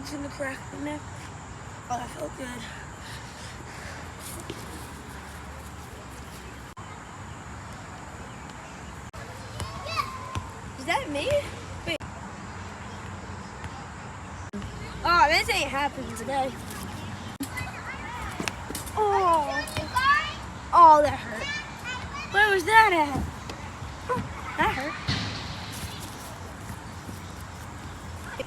legs in the crack of my neck. Oh, that felt good. Is that me? Wait. Oh, this ain't happening today. Oh. Oh, that hurt. Where was that at? Oh, that hurt.